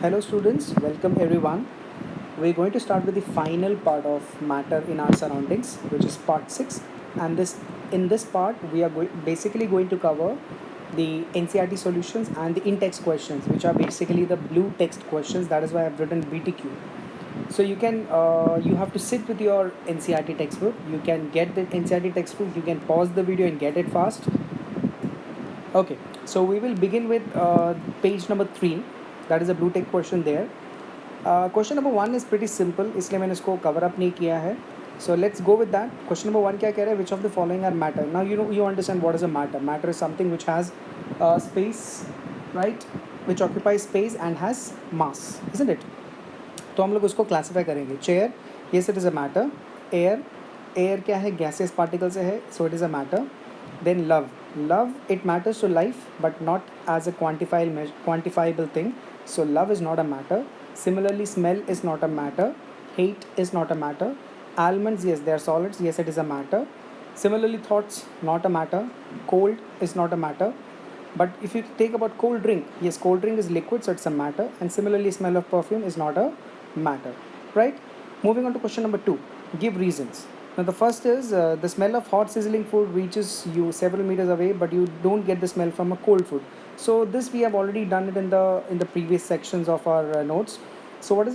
Hello students, welcome everyone. We're going to start with the final part of matter in our surroundings, which is part 6. And this part we are basically going to cover the NCRT solutions and the in-text questions, which are basically the blue text questions. That is why I've written BTQ. So you have to sit with your NCRT textbook. You can get the NCRT textbook. You can pause the video and get it fast. Okay, so we will begin with page number 3. That is a blue tick question there. Question number 1 is pretty simple, इसलिए मैंने इसको cover up नहीं किया है. So let's go with that. Question number 1 क्या कह रहा है? Which of the following are matter? Now you understand what is a matter. Matter is something which has space, right? Which occupies space and has mass, isn't it? तो हम लोग उसको classify करेंगे. Chair, yes it is a matter. Air, air क्या है? Gases particle से है, so it is a matter. Then love it matters to life but not as a quantifiable thing, so love is not a matter. Similarly, smell is not a matter. Hate is not a matter. Almonds, yes they are solids, yes it is a matter. Similarly, thoughts not a matter. Cold is not a matter. But if you take about cold drink, yes cold drink is liquid, so it's a matter. And similarly, smell of perfume is not a matter, right? Moving on to question number 2, give reasons. Now the first is the smell of hot sizzling food reaches you several meters away, but you don't get the smell from a cold food. So this we have already done it in the previous sections of our notes. So what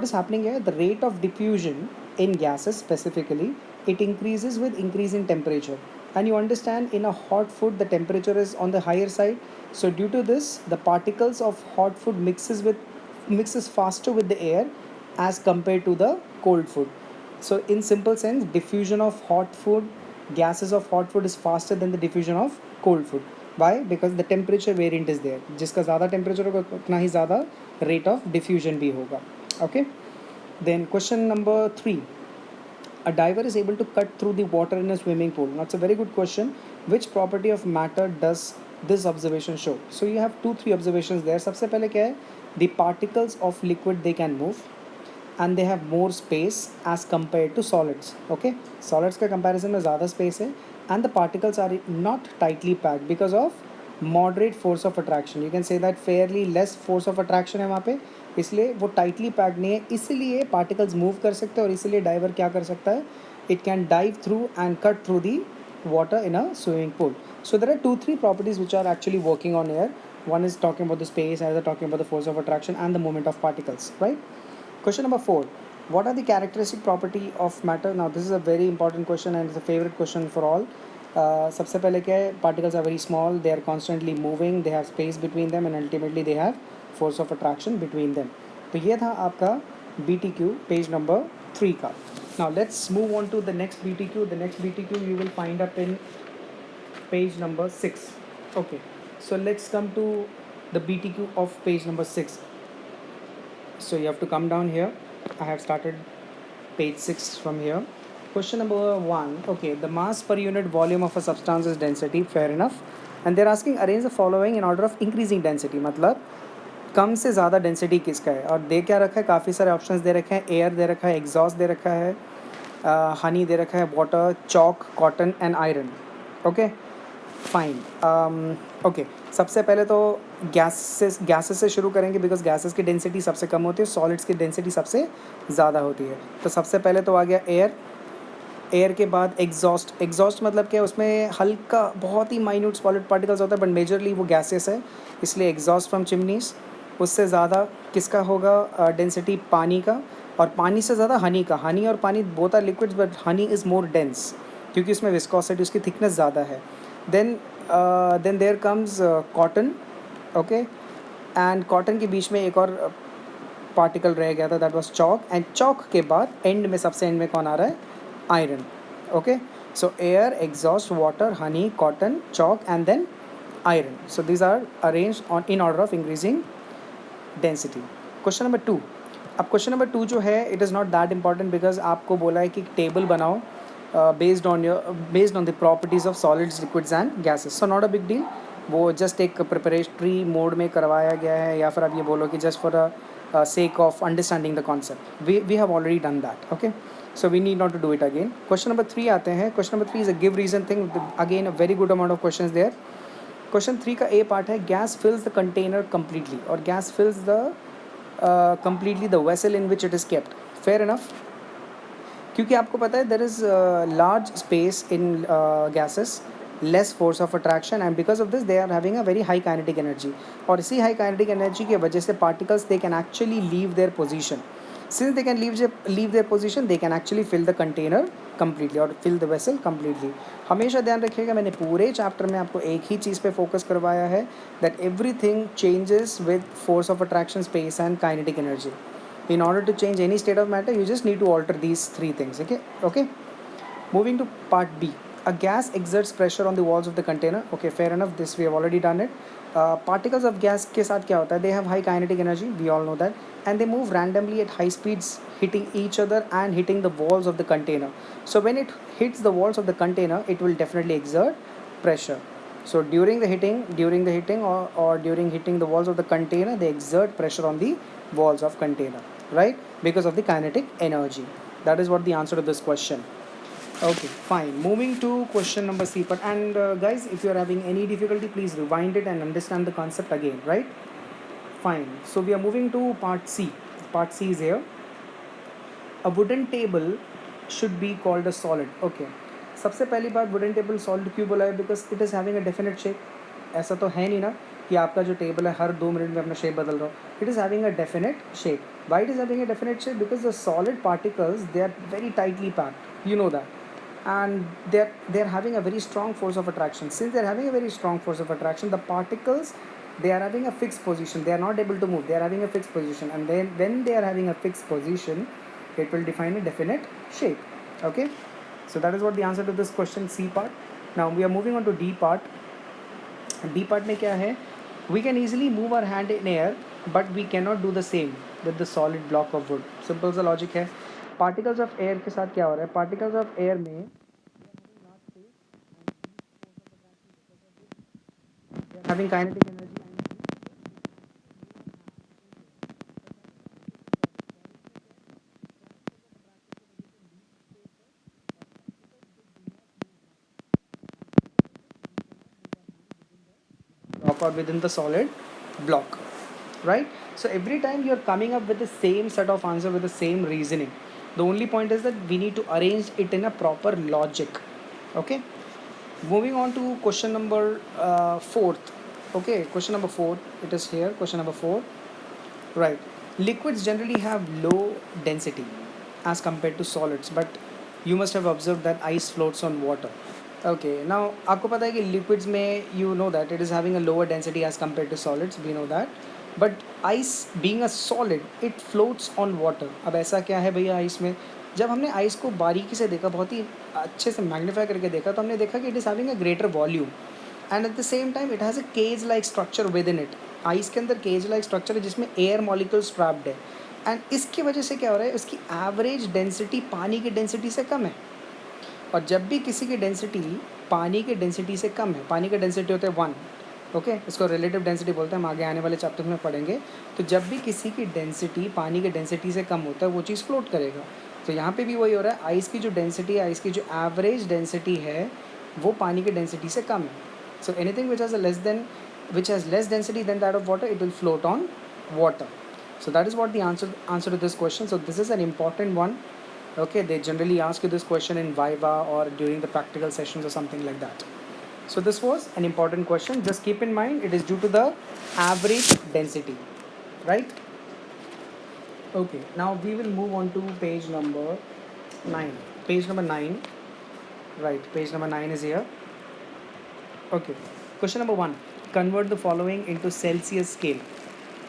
is happening here? The rate of diffusion in gases specifically, it increases with increase in temperature. And you understand in a hot food the temperature is on the higher side. So due to this, the particles of hot food mixes faster with the air as compared to the cold food. So in simple sense, diffusion of hot food, gases of hot food is faster than the diffusion of cold food. Why? Because the temperature variant is there. जिसका ज़्यादा temperature होगा उतना ही ज़्यादा rate of diffusion भी होगा. Okay. Then question number 3. A diver is able to cut through the water in a swimming pool. Now it's a very good question. Which property of matter does this observation show? So you have 2-3 observations there. सबसे पहले क्या है? The particles of liquid they can move and they have more space as compared to solids. Okay, solids के comparison में ज़्यादा space है and the particles are not tightly packed because of moderate force of attraction. You can say that fairly less force of attraction है वहाँ पे, इसलिए वो tightly packed नहीं है, इसीलिए particles move कर सकते हैं और इसीलिए diver क्या कर सकता है? It can dive through and cut through the water in a swimming pool. So there are 2-3 properties which are actually working on here. One is talking about the space, another talking about the force of attraction and the movement of particles, right? Question number 4. What are the characteristic property of matter? Now this is a very important question and it's a favorite question for all. सबसे पहले क्या है? Particles are very small, they are constantly moving, they have space between them and ultimately they have force of attraction between them. तो ये था आपका BTQ page number 3 का. Now let's move on to the next BTQ. The next BTQ you will find up in page number 6. Okay, so let's come to the BTQ of page number 6. So you have to come down here. I have started page 6 from here. Question number 1. Okay, the mass per unit volume of a substance is density. Fair enough. And they're asking arrange the following in order of increasing density. मतलब कम से ज़्यादा density किसका है? और दे क्या रखा है? काफ़ी सारे ऑप्शंस दे रखे हैं. एयर दे रखा है, एग्जॉस्ट दे रखा है, हनी दे रखा है, water, chalk, cotton and iron. Okay fine. Okay, सबसे पहले तो गैसेस से शुरू करेंगे बिकॉज गैसेस की डेंसिटी सबसे कम होती है, सॉलिड्स की डेंसिटी सबसे ज़्यादा होती है. तो सबसे पहले तो आ गया एयर. एयर के बाद एग्जॉस्ट. एग्जॉस्ट मतलब क्या है? उसमें हल्का बहुत ही माइन्यूट सॉलिड पार्टिकल्स होता है बट मेजरली वो गैसेस है, इसलिए एग्जॉस्ट फ्रॉम चिमनीज. उससे ज़्यादा किसका होगा डेंसिटी? पानी का. और पानी से ज़्यादा हनी का. हनी और पानी both are liquids but honey is more dense क्योंकि उसमें विस्कोसिटी, उसकी थिकनेस ज़्यादा है. Then there comes cotton. Okay, and cotton के बीच में एक और पार्टिकल रह गया था, that was chalk. And chalk के बाद एंड में सबसे एंड में कौन आ रहा है? Iron. Okay, so air, exhaust, water, honey, cotton, chalk and then iron. So these are arrange on in order of increasing density. Question number 2. अब क्वेश्चन नंबर 2 जो है it is not that important because आपको बोला है कि table बनाओ based on the properties of solids, liquids and gases. So not a big deal. वो just एक प्रिपरेटरी मोड में करवाया गया है, या फिर आप ये बोलो कि just for a sake of understanding the concept. We have already done that. Okay, so we need not to do it again. Question number 3 आते हैं. Question number 3 is a give reason thing. Again a very good amount of question there. Question 3 का A part है gas fills the container completely. और gas fills the completely the vessel in which it is kept. Fair enough. क्योंकि आपको पता है there is large space in gases, less force of attraction, and because of this they are having a very high kinetic energy. और इसी high kinetic energy की वजह से particles they can actually leave their position. Since they can leave their position they can actually fill the container completely और fill the vessel completely. हमेशा ध्यान रखिएगा, मैंने पूरे चैप्टर में आपको एक ही चीज़ पे फोकस करवाया है, that everything changes with force of attraction, space and kinetic energy. In order to change any state of matter, you just need to alter these three things. Okay. Moving to part B. A gas exerts pressure on the walls of the container. Okay, fair enough, this we have already done it. Particles of gas के साथ क्या होता है, they have high kinetic energy, we all know that, and they move randomly at high speeds, hitting each other and hitting the walls of the container. So when it hits the walls of the container, it will definitely exert pressure. So during the hitting or during hitting the walls of the container, they exert pressure on the walls of container, right? Because of the kinetic energy. That is what the answer to this question. Okay, fine. Moving to question number C. But and guys, if you are having any difficulty, please rewind it and understand the concept again, right? Fine. So we are moving to part C. Part C is here. A wooden table should be called a solid. Okay. सबसे पहली बात, wooden table solid क्यों बोला है? Because it is having a definite shape. ऐसा तो है नहीं ना कि आपका जो टेबल है हर 2 मिनट में अपना शेप बदल रहा हो. It is having a definite shape. Why it is having a definite shape? Because the solid particles they are very tightly packed, you know that, and they're having a very strong force of attraction. Since they're having a very strong force of attraction, the particles, they are having a fixed position, they are not able to move, they are having a fixed position, and then when they are having a fixed position, it will define a definite shape. Okay, so that is what the answer to this question, C part. Now we are moving on to D part. D part में क्या है? We can easily move our hand in air, but we cannot do the same with the solid block of wood. Simple सा logic है. Particles of air के साथ क्या हो रहा है? पार्टिकल्स ऑफ एयर में having kinetic energy block or within the solid block, right? So every time you're coming up with the same set of answer with the same reasoning, the only point is that we need to arrange it in a proper logic. Okay, moving on to question number 4th. Okay, question number 4, it is here. Question number 4, right? Liquids generally have low density as compared to solids, but you must have observed that ice floats on water. Okay, now आपको पता है कि liquids में you know that it is having a lower density as compared to solids, we know that, but ice being a solid, it floats on water. अब ऐसा क्या है भैया आइस में? जब हमने आइस को बारीकी से देखा, बहुत ही अच्छे से मैग्नीफाई करके देखा, तो हमने देखा कि it is having a greater volume and at the same time it has a cage like structure within it. Ice के अंदर केज लाइक स्ट्रक्चर है जिसमें एयर मॉलिक्यूल्स ट्रैप्ड है, एंड इसकी वजह से क्या हो रहा है, उसकी एवरेज डेंसिटी पानी की डेंसिटी से कम है. और जब भी किसी की डेंसिटी पानी की डेंसिटी से कम है, पानी का डेंसिटी होता है 1, ओके, इसको रिलेटिव डेंसिटी बोलते हैं, हम आगे आने वाले चैप्टर में पढ़ेंगे. तो जब भी किसी की डेंसिटी पानी की डेंसिटी से कम होता है, वो चीज़ फ्लोट करेगा. तो यहाँ पे भी वही हो रहा है, आइस की जो डेंसिटी है, आइस की जो एवरेज डेंसिटी है, वो पानी की डेंसिटी से कम है. So anything which has less density than that of water, it will float on water. So that is what the answer to this question. So this is an important one. Okay, they generally ask you this question in Viva or during the practical sessions or something like that. So this was an important question. Just keep in mind it is due to the average density, right? Okay, now we will move on to page number 9. Page number 9, right? Page number 9 is here. Okay, question number 1. Convert the following into Celsius scale.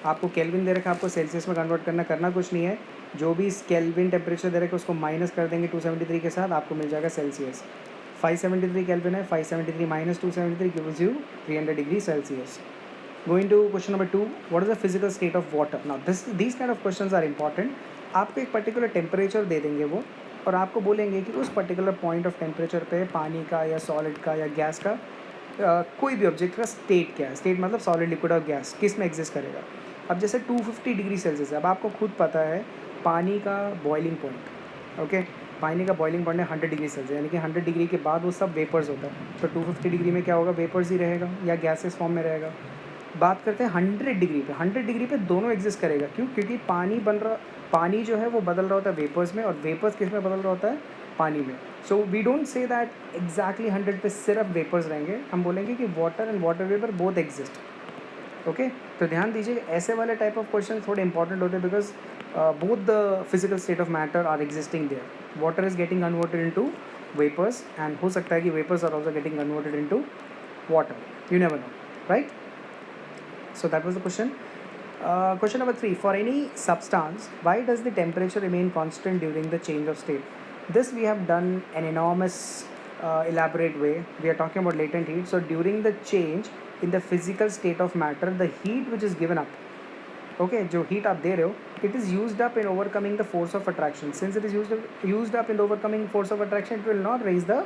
आपको kelvin दे रखा है, आपको Celsius में convert करना कुछ नहीं है. जो भी केल्विन टेम्परेचर दे रखा है उसको माइनस कर देंगे 273 के साथ, आपको मिल जाएगा सेल्सियस. 573 केल्विन है, 573 minus 273 gives you 300 degree Celsius. Going to question number 2. What is the physical state of water? Now these kind of questions are important. आपको एक पर्टिकुलर टेम्परेचर दे देंगे वो, और आपको बोलेंगे कि उस पर्टिकुलर पॉइंट ऑफ टेम्परेचर पे पानी का या सॉलिड का या गैस का कोई भी ऑब्जेक्ट का स्टेट क्या है. स्टेट मतलब सॉलिड, लिक्विड और गैस किस में एग्जिस्ट करेगा. अब जैसे 250 डिग्री सेल्सियस है, अब आपको खुद पता है पानी का बॉइलिंग पॉइंट, ओके, पानी का बॉइलिंग पॉइंट है 100 डिग्री सेल्सियस, यानी कि 100 डिग्री के बाद वो सब वेपर्स होता है. तो 250 डिग्री में क्या होगा, वेपर्स ही रहेगा या गैसेस फॉर्म में रहेगा. बात करते हैं 100 डिग्री पे। 100 डिग्री पे दोनों एग्जिस्ट करेगा। क्यों? क्योंकि पानी जो है वो बदल रहा होता है वेपर्स में, और वेपर्स किस में बदल रहा होता है? पानी में। So we don't say that exactly 100 पे सिर्फ वेपर्स रहेंगे, हम बोलेंगे कि water and water vapour both exist. Okay, तो ध्यान दीजिए, ऐसे वाले टाइप ऑफ क्वेश्चन थोड़े इंपॉर्टेंट होते हैं, because both the physical state of matter are existing there. Water is getting converted into vapours, and हो सकता है कि vapours are also getting converted into water, you never know, right? So that was the question. Question number 3. For any substance, why does the temperature remain constant during the change of state? This we have done an enormous elaborate way. We are talking about latent heat. So during the change in the physical state of matter, the heat which is given up, okay, जो heat आप दे रहे हो, it is used up in overcoming the force of attraction. Since it is used up in the overcoming force of attraction, it will not raise the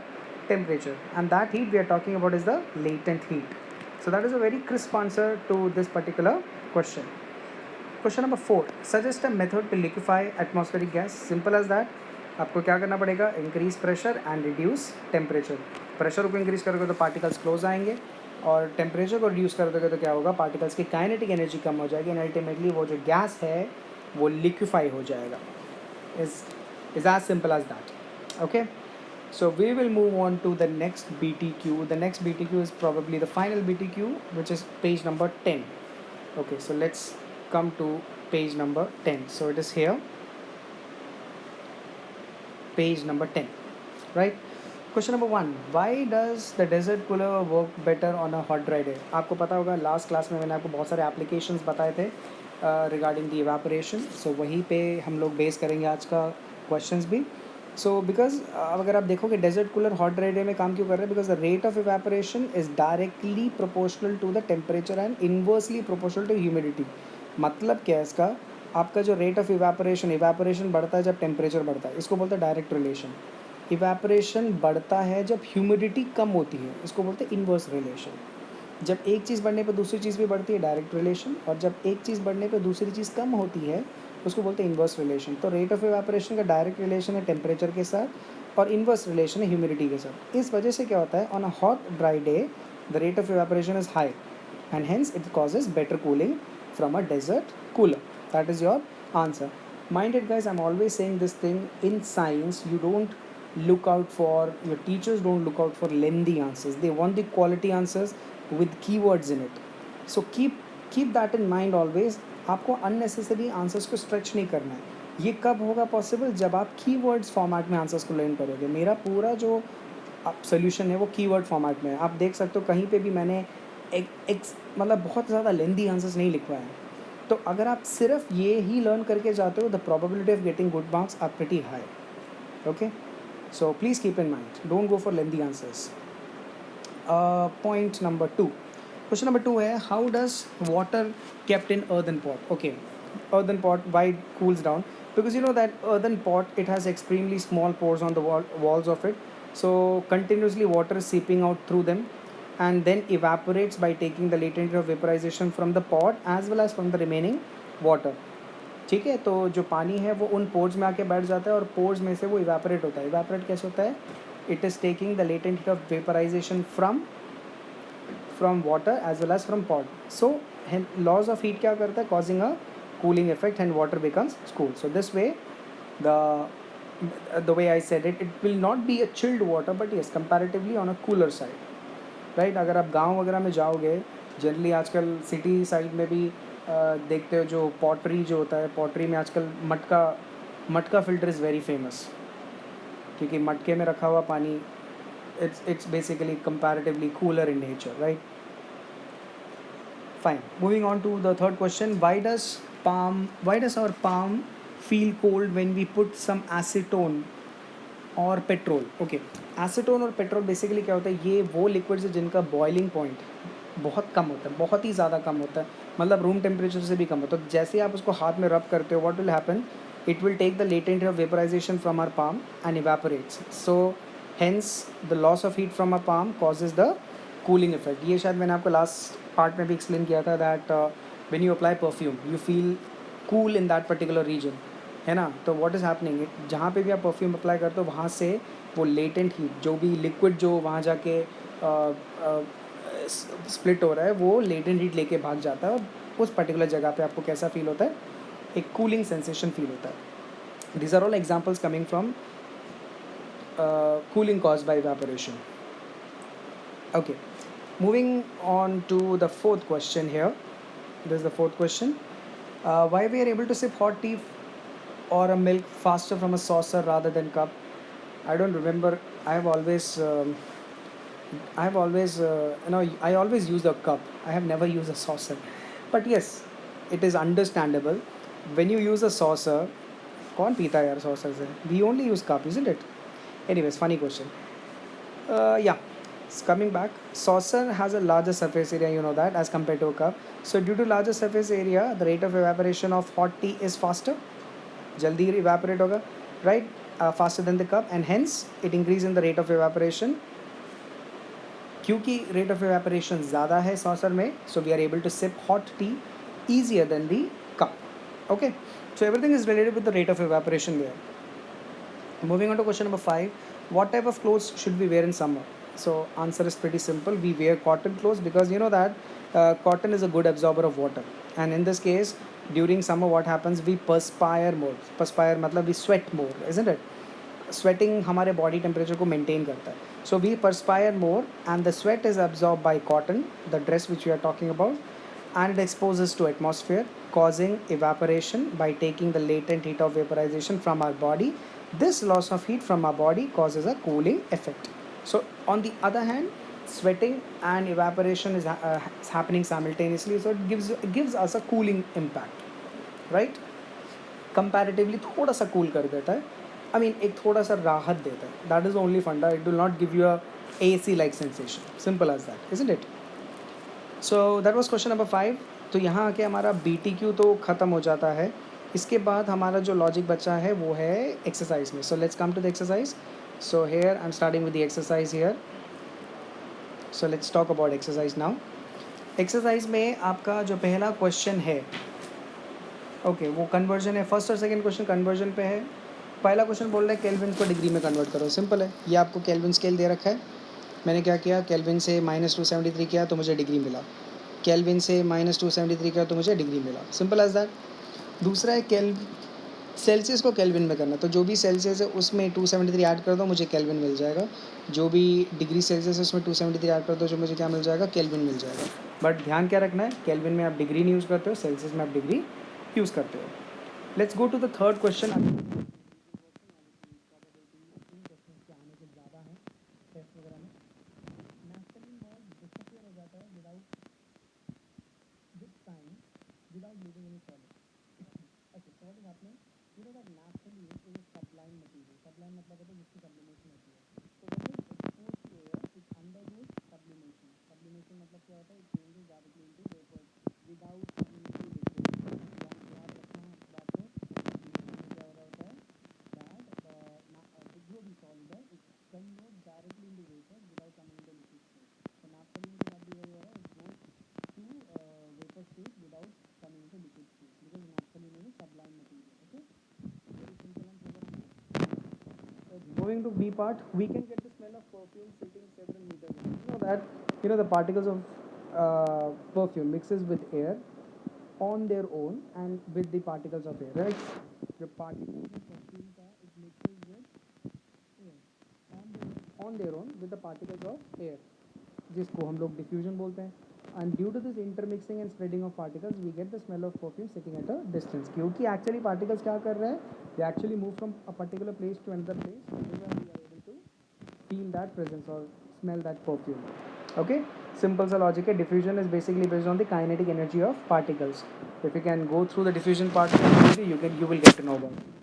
temperature. And that heat we are talking about is the latent heat. So that is a very crisp answer to this particular question. Question number 4. Suggest a method to liquefy atmospheric gas. Simple as that. आपको क्या करना पड़ेगा? Increase pressure and reduce temperature. Pressure को increase करोगे तो particles close आएंगे, और temperature को रिड्यूस कर दोगे तो क्या होगा? पार्टिकल्स की काइनेटिक एनर्जी कम हो जाएगी, एंड अल्टीमेटली वो जो गैस है वो लिक्विफाई हो जाएगा। Is as simple as that. Okay, so we will move on to the next BTQ. The next BTQ is probably the final BTQ, which is page number 10. Okay, so let's come to page number 10. So it is here, page number 10, right? Question number 1. Why does the desert cooler work better on a hot dry day? आपको पता होगा, last class में मैंने आपको बहुत सारे applications बताए थे रिगार्डिंग द इवेपोरेशन। सो वहीं पे हम लोग बेस करेंगे आज का क्वेश्चंस भी। सो बिकॉज अगर आप देखोगे desert cooler hot dry day में काम क्यों कर रहे हैं? Because the rate of evaporation is directly proportional to the temperature and inversely proportional to humidity. मतलब क्या है इसका? आपका जो रेट ऑफ इवेपोरेशन बढ़ता है जब टेम्परेचर बढ़ता है, इसको बोलते हैं डायरेक्ट रिलेशन। इवेपोरेशन बढ़ता है जब ह्यूमिडिटी कम होती है, इसको बोलते हैं इन्वर्स रिलेशन। जब एक चीज़ बढ़ने पर दूसरी चीज़ भी बढ़ती है, डायरेक्ट रिलेशन, और जब एक चीज़ बढ़ने पर दूसरी चीज़ कम होती है, उसको बोलते हैं इन्वर्स रिलेशन। तो रेट ऑफ इवेपोरेशन का डायरेक्ट रिलेशन है टेम्परेचर के साथ, और इन्वर्स रिलेशन है ह्यूमिडिटी के साथ। इस वजह से क्या होता है? On a hot dry day the rate of evaporation is high, and hence it causes better cooling from a desert cooler. That is your answer. Mind it guys, I'm always saying this thing, in science you don't look out for, your teachers don't look out for lengthy answers, they want the quality answers with keywords in it. So keep that in mind always. आपको unnecessary answers को stretch नहीं करना है। ये कब होगा possible? जब आप कीवर्ड्स फॉर्मेट में आंसर्स को लर्न करोगे। मेरा पूरा जो सोल्यूशन है वो कीवर्ड फॉर्मेट में है। आप देख सकते हो कहीं पे भी मैंने एक मतलब बहुत ज़्यादा लेंदी आंसर्स नहीं लिखवाए हैं। तो अगर आप सिर्फ ये ही लर्न करके जाते हो, the probability of getting good marks are pretty high. Okay, so please keep in mind, don't go for lengthy answers. Point number 2. Question number 2 है, how does water kept in earthen pot? Okay, earthen pot, why it cools down? Because you know that earthen pot, it has extremely small pores on the walls of it, so continuously water is seeping out through them and then evaporates by taking the latent heat of vaporization from the pot as well as from the remaining water. ठीक है, तो जो पानी है वो उन pores में आके बैठ जाता है, और पोर्स में से वो इवेपोरेट होता है। इवेपोरेट कैसे होता है? It is taking the latent heat of vaporisation from water as well as from pod. So laws of heat क्या करता है? Causing a cooling effect and water becomes cool. So this way the way I said it, it will not be a chilled water, but yes, comparatively on a cooler side, right? अगर आप गांव वगैरह में जाओगे, generally आजकल city side में भी देखते हो, जो पॉटरी जो होता है, पॉटरी में आजकल मटका फिल्टर इज़ वेरी फेमस, क्योंकि मटके में रखा हुआ पानी it's basically comparatively cooler in nature, right? Fine, moving on to the third question. Why does our palm feel cold when we put some acetone और पेट्रोल? ओके, एसीटोन और petrol basically क्या होता है? ये वो लिक्विड्स है जिनका boiling point बहुत कम होता है, बहुत ही ज़्यादा कम होता है, मतलब रूम टेम्परेचर से भी कम होता है। तो जैसे आप उसको हाथ में रब करते हो, what will happen? It will take the latent heat of vaporisation from our palm and evaporates. So hence the loss of heat from a palm causes the cooling effect. ये शायद मैंने आपको लास्ट पार्ट में भी explain किया था that when you apply perfume you feel cool in that particular region, है ना? तो what is happening, जहाँ पे भी आप परफ्यूम अप्लाई करते हो वहाँ से वो लेटेंट हीट, जो भी लिक्विड जो वहाँ जाके स्प्लिट हो रहा है वो लेटेंट हीट लेके भाग जाता है और उस पर्टिकुलर जगह पे आपको कैसा फील होता है, एक कूलिंग सेंसेशन फील होता है. These are all examples coming from cooling caused by evaporation. Okay, moving on to the fourth question here. This is the fourth question. Why we are able to sip hot tea or a milk faster from a saucer rather than cup? I don't remember. I always use a cup. I have never used a saucer. But yes, it is understandable. When you use a saucer, कौन पीता है यार saucer से? We only use cup, isn't it? Anyways, funny question. Yeah, coming back, saucer has a larger surface area, you know that, as compared to a cup. So due to larger surface area, the rate of evaporation of hot tea is faster. जल्दी evaporate होगा, right? Faster than the cup, and hence it increase in the rate of evaporation. क्योंकि rate of evaporation ज़्यादा है saucer में, so we are able to sip hot tea easier than the cup. Okay, so everything is related with the rate of evaporation there. Moving on to question number 5. What type of clothes should we wear in summer? So answer is pretty simple. We wear cotton clothes because you know that cotton is a good absorber of water. And in this case, during summer what happens, we perspire more. Perspire मतलब we sweat more, isn't it? Sweating हमारे body temperature को maintain करता है. So we perspire more and the sweat is absorbed by cotton, the dress which we are talking about, and it exposes to atmosphere, causing evaporation by taking the latent heat of vaporization from our body. This loss of heat from our body causes a cooling effect. So on the other hand, sweating and evaporation is happening simultaneously, so it gives us a cooling impact, right? Comparatively थोड़ा सा cool कर देता है. I mean एक थोड़ा सा राहत देता है. That is the only funda. It will not give you a AC like sensation. Simple as that, isn't it? So that was question number 5. तो यहाँ आके हमारा BTQ तो ख़त्म हो जाता है. इसके बाद हमारा जो लॉजिक बचा है वो है एक्सरसाइज में. So let's come to the exercise. So here I am starting with the exercise here. So let's talk about exercise now. Exercise में आपका जो पहला क्वेश्चन है, ओके वो कन्वर्जन है. फर्स्ट और सेकंड क्वेश्चन कन्वर्जन पे है. पहला क्वेश्चन बोल रहा है केल्विन को डिग्री में कन्वर्ट करो. सिंपल है. ये आपको केल्विन स्केल दे रखा है. मैंने क्या किया, केल्विन से -273 किया तो मुझे डिग्री मिला. केल्विन से -273 किया तो मुझे डिग्री मिला. Simple as that. दूसरा है सेल्सियस को केल्विन में करना. तो जो भी सेल्सियस है उसमें 273 ऐड कर दो, मुझे केल्विन मिल जाएगा. जो भी डिग्री सेल्सियस है उसमें 273 ऐड कर दो, जो मुझे क्या मिल जाएगा, केल्विन मिल जाएगा. बट ध्यान क्या रखना है, केल्विन में आप डिग्री नहीं यूज़ करते हो, सेल्सियस में आप डिग्री यूज़ करते हो. Let's go to the third question. Moving to B part, we can get the smell of perfume sitting several meters away. You know that, the particles of perfume mixes with air on their own and with the particles of air, right? The particles of perfume का it mixes with air on their own with the particles of air, जिसको हम लोग diffusion बोलते हैं. And due to this intermixing and spreading of particles, we get the smell of perfume sitting at a distance. क्योंकि actually particles क्या कर रहे हैं? They actually move from a particular place to another place. Whenever we are able to feel that presence or smell that perfume. Okay? Simple sa logic है. Diffusion is basically based on the kinetic energy of particles. If you can go through the diffusion part, you will get to know about it.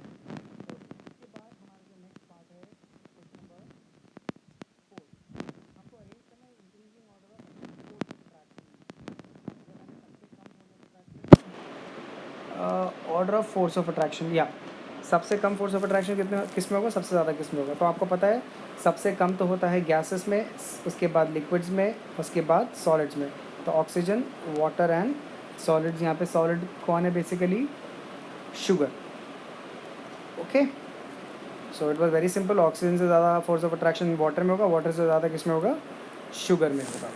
Order of force of attraction, या सबसे कम force of attraction किस में होगा, सबसे ज़्यादा किस में होगा. तो आपको पता है सबसे कम तो होता है गैसेस में, उसके बाद लिक्विड्स में, उसके बाद सॉलिड्स में. तो ऑक्सीजन, वाटर एंड सॉलिड्स. यहाँ पे सॉलिड कौन है, basically sugar. Okay, so it was very simple. Oxygen से ज़्यादा फोर्स ऑफ अट्रैक्शन वाटर में होगा, वाटर से ज़्यादा किस में होगा, शुगर में होगा.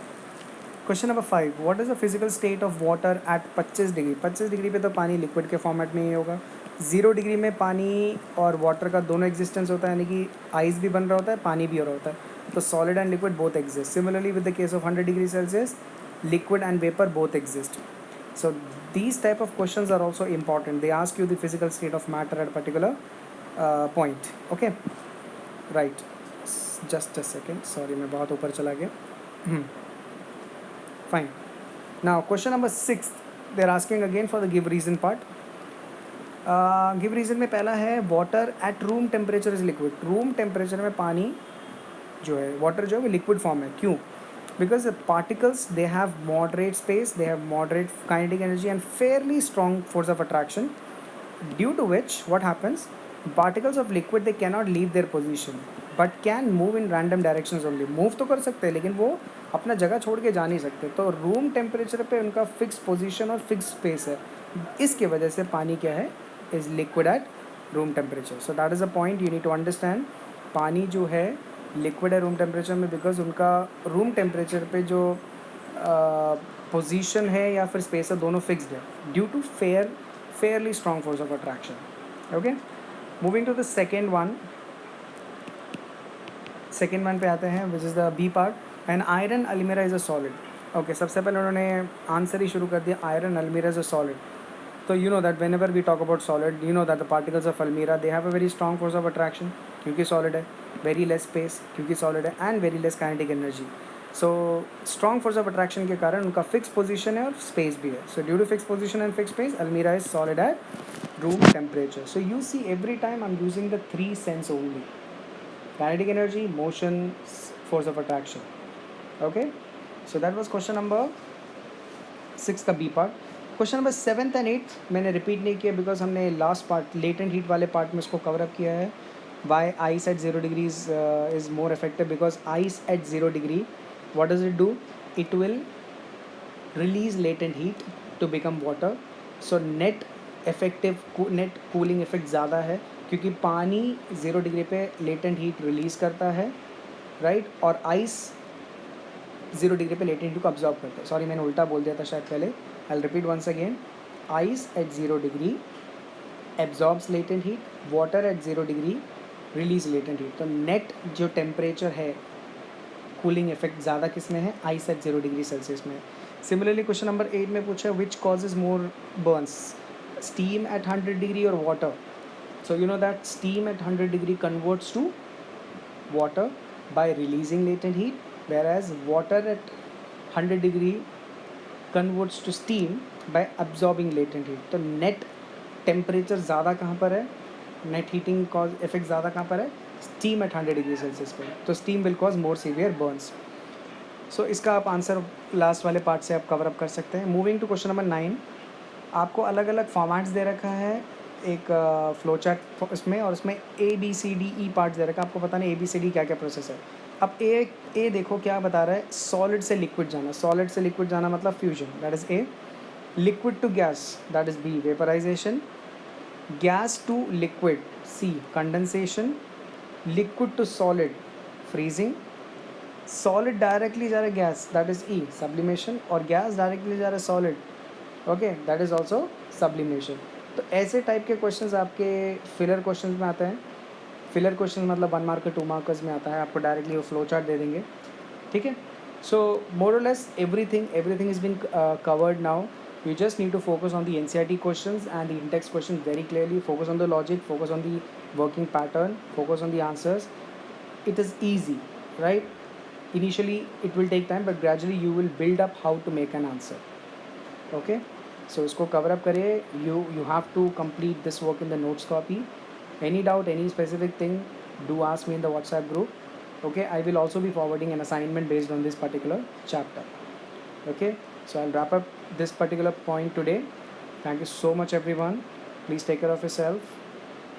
Question number 5, what is the physical state of water at 25 degree. 25 degree पे तो पानी लिक्विड के फॉर्मेट में ही होगा। 0 डिग्री में पानी और वाटर का दोनों एग्जिस्टेंस होता है, यानी कि आइस भी बन रहा होता है, पानी भी हो रहा होता है, तो solid and liquid both exist. Similarly with the case of 100 degree Celsius, liquid and vapour both exist. So these type of questions are also important. They ask you the physical state of matter at a particular point. Okay, right. Just a second. Sorry, मैं बहुत ऊपर चला गया. Fine. Now question number 6. They're asking again for the give reason part. Give reason में पहला है water at room temperature is liquid. Room temperature में पानी जो है, water जो है वो liquid form है. क्यों? Because the particles, they have moderate space, they have moderate kinetic energy and fairly strong force of attraction, due to which what happens, particles of liquid they cannot leave their position but can move in random directions only. Move तो कर सकते हैं लेकिन वो अपना जगह छोड़ के जा नहीं सकते, तो रूम टेम्परेचर पे उनका फिक्स पोजीशन और फिक्स स्पेस है, इसके वजह से पानी क्या है, is liquid at room temperature. So that is a point you need to understand. पानी जो है लिक्विड है रूम टेम्परेचर में, बिकॉज उनका रूम टेम्परेचर पे जो पोजीशन है या फिर स्पेस है दोनों फिक्स्ड है, due to fairly strong force of attraction. Okay, moving to the second one पे आते हैं, which is the B part. An iron almirah is a solid. Okay, सबसे पहले उन्होंने आंसर ही शुरू कर दिया, iron almirah is a solid. So you know that whenever we talk about solid, you know that the particles of almirah, they have a very strong force of attraction क्योंकि solid है, very less space क्योंकि solid है, and very less kinetic energy. So strong force of attraction के कारण उनका fixed position है और space भी है. So due to fixed position and fixed space, almirah is solid at room temperature. So you see every time I'm using the three sense only: kinetic energy, motion, force of attraction. Okay, so that was question number 6 का B part. Question number 7th and 8th मैंने repeat नहीं किया because हमने last part latent heat वाले part में इसको cover up किया है. Why ice at 0 degrees is more effective, because ice at 0 degree what does it do, it will release latent heat to become water. So net cooling effect ज़्यादा है क्योंकि पानी 0 degree पे latent heat release करता है, right, और ice 0 degree पे latent heat को अब्जॉर्ब करता है. सॉरी मैंने उल्टा बोल दिया था शायद पहले. I'll repeat once again. Ice at 0 degree absorbs latent heat. Water at 0 degree release latent heat. तो net जो temperature है cooling effect ज़्यादा किस में है, ice at 0 degree Celsius में. Similarly question number 8 में पूछा which causes more burns, steam at 100 degree or water. So you know that steam at 100 degree converts to water by releasing latent heat, whereas water at 100 degree converts to steam by absorbing latent heat. तो net temperature ज़्यादा कहाँ पर है, net heating cause effect ज़्यादा कहाँ पर है, steam eight 100 degree Celsius पर. तो steam will cause more severe burns. So इसका आप आंसर लास्ट वाले पार्ट से आप कवर अप कर सकते हैं. Moving to question number 9. आपको अलग अलग फॉर्मेट्स दे रखा है एक फ्लो चार्ट इसमें, और इसमें ABCDE पार्ट्स दे रखा है. आपको पता नहीं ABCD क्या क्या प्रोसेस है. अब ए देखो क्या बता रहा है, सॉलिड से लिक्विड जाना. सॉलिड से लिक्विड जाना मतलब fusion, that is A. Liquid to gas, that is B, vaporisation. Gas to liquid, C, condensation. Liquid to solid, freezing. Solid directly जा रहा है gas, that is E, sublimation. और gas directly जा रहा है solid, okay, that is also sublimation. तो ऐसे type के क्वेश्चंस आपके फिलर क्वेश्चंस में आते हैं. फिलर क्वेश्चन मतलब 1 मार्कर 2 मार्कर्स में आता है, आपको डायरेक्टली वो फ्लो चार्ट दे देंगे, ठीक है. So more or less everything is been covered now. You just need to focus on the NCERT questions and the intext question very clearly. Focus on the logic, focus on the working pattern, focus on the answers. It is easy, right. Initially it will take time but gradually you will build up how to make an answer. Okay, so इसको cover up करिए. You have to complete this work in the notes copy. Any doubt, any specific thing, do ask me in the WhatsApp group. Okay, I will also be forwarding an assignment based on this particular chapter. Okay, so I'll wrap up this particular point today. Thank you so much everyone. Please take care of yourself.